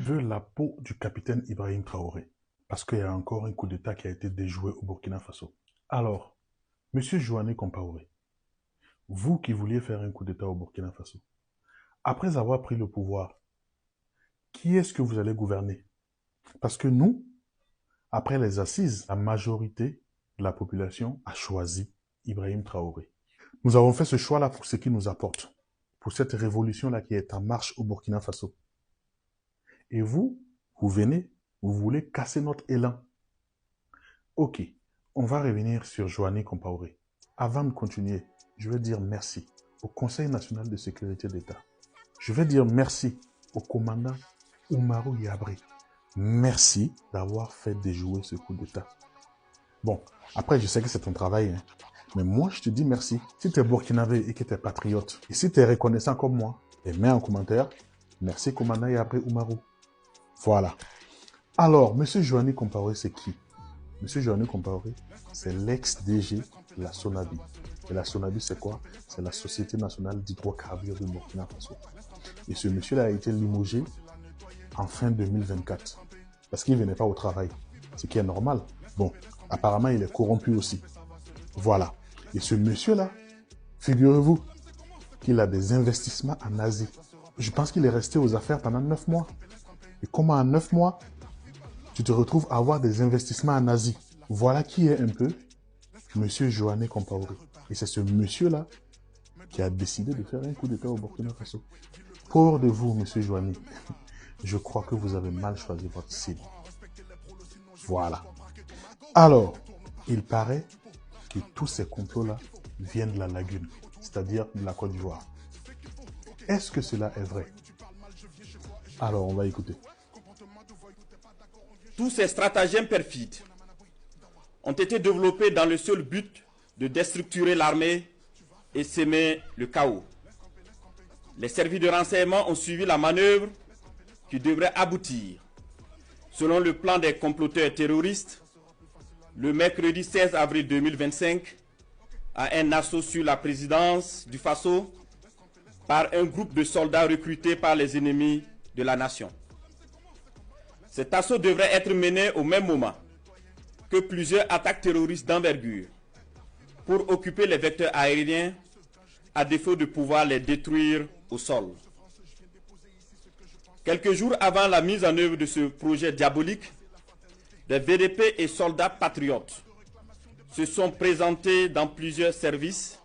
veut la peau du capitaine Ibrahim Traoré, parce qu'il y a encore un coup d'État qui a été déjoué au Burkina Faso. Alors, Monsieur Joanny Compaoré, vous qui vouliez faire un coup d'État au Burkina Faso, après avoir pris le pouvoir, qui est-ce que vous allez gouverner? Parce que nous, après les assises, la majorité de la population a choisi Ibrahim Traoré. Nous avons fait ce choix-là pour ce qu'il nous apporte, pour cette révolution-là qui est en marche au Burkina Faso. Et vous, vous venez, vous voulez casser notre élan. Ok, on va revenir sur Joanny Compaoré. Avant de continuer, je veux dire merci au Conseil national de sécurité d'État. Je veux dire merci au commandant Oumarou Yabré. Merci d'avoir fait déjouer ce coup d'État. Bon, après, je sais que c'est ton travail, hein, mais moi, je te dis merci. Si tu es burkinabé et que tu es patriote, et si tu es reconnaissant comme moi, et mets en commentaire, merci commandant Yabré Oumarou. Voilà. Alors, Monsieur Joanny Compaoré, c'est qui? Monsieur Joanny Compaoré, c'est l'ex-DG de la Sonabi. Et la Sonabi, c'est quoi? C'est la Société nationale d'hydrocarbures du Burkina Faso. Et ce monsieur-là a été limogé en fin 2024. Parce qu'il ne venait pas au travail. Ce qui est normal. Bon, apparemment, il est corrompu aussi. Voilà. Et ce monsieur-là, figurez-vous qu'il a des investissements en Asie. Je pense qu'il est resté aux affaires pendant 9 mois. Et comment en 9 mois, tu te retrouves à avoir des investissements en Asie? Voilà qui est un peu Monsieur Joanny Compaoré. Et c'est ce monsieur-là qui a décidé de faire un coup d'État au Burkina Faso. Pauvre de vous, Monsieur Joanny, je crois que vous avez mal choisi votre cible. Voilà. Alors, il paraît que tous ces complots-là viennent de la lagune, c'est-à-dire de la Côte d'Ivoire. Est-ce que cela est vrai? Alors, on va écouter. Tous ces stratagèmes perfides ont été développés dans le seul but de déstructurer l'armée et semer le chaos. Les services de renseignement ont suivi la manœuvre qui devrait aboutir, selon le plan des comploteurs terroristes, le mercredi 16 avril 2025, à un assaut sur la présidence du Faso par un groupe de soldats recrutés par les ennemis de la nation. Cet assaut devrait être mené au même moment que plusieurs attaques terroristes d'envergure pour occuper les vecteurs aériens à défaut de pouvoir les détruire au sol. Quelques jours avant la mise en œuvre de ce projet diabolique, des VDP et soldats patriotes se sont présentés dans plusieurs services,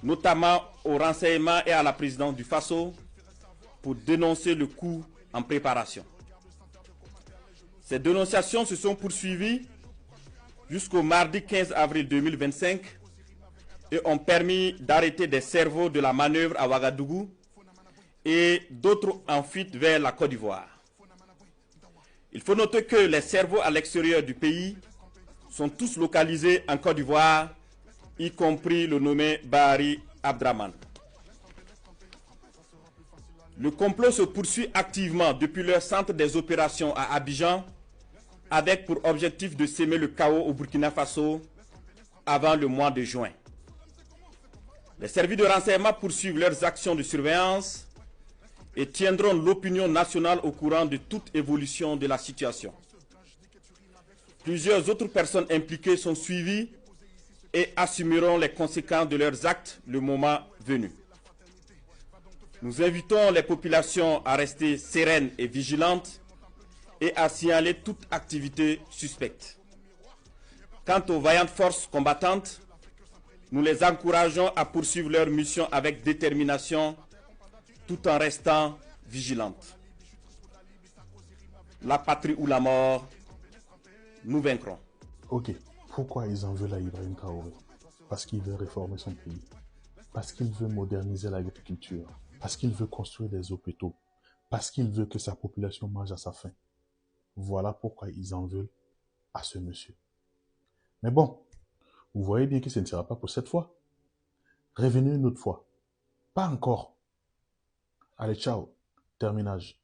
notamment au renseignement et à la présidence du Faso, pour dénoncer le coup en préparation. Ces dénonciations se sont poursuivies jusqu'au mardi 15 avril 2025 et ont permis d'arrêter des cerveaux de la manœuvre à Ouagadougou et d'autres en fuite vers la Côte d'Ivoire. Il faut noter que les cerveaux à l'extérieur du pays sont tous localisés en Côte d'Ivoire, y compris le nommé Bahari Abdraman. Le complot se poursuit activement depuis leur centre des opérations à Abidjan, avec pour objectif de semer le chaos au Burkina Faso avant le mois de juin. Les services de renseignement poursuivent leurs actions de surveillance et tiendront l'opinion nationale au courant de toute évolution de la situation. Plusieurs autres personnes impliquées sont suivies et assumeront les conséquences de leurs actes le moment venu. Nous invitons les populations à rester sereines et vigilantes et à signaler toute activité suspecte. Quant aux vaillantes forces combattantes, nous les encourageons à poursuivre leur mission avec détermination tout en restant vigilantes. La patrie ou la mort, nous vaincrons. Ok, pourquoi ils en veulent à Ibrahim Traoré? Parce qu'il veut réformer son pays. Parce qu'il veut moderniser l'agriculture. Parce qu'il veut construire des hôpitaux. Parce qu'il veut que sa population mange à sa faim. Voilà pourquoi ils en veulent à ce monsieur. Mais bon, vous voyez bien que ce ne sera pas pour cette fois. Revenez une autre fois. Pas encore. Allez, ciao. Terminage.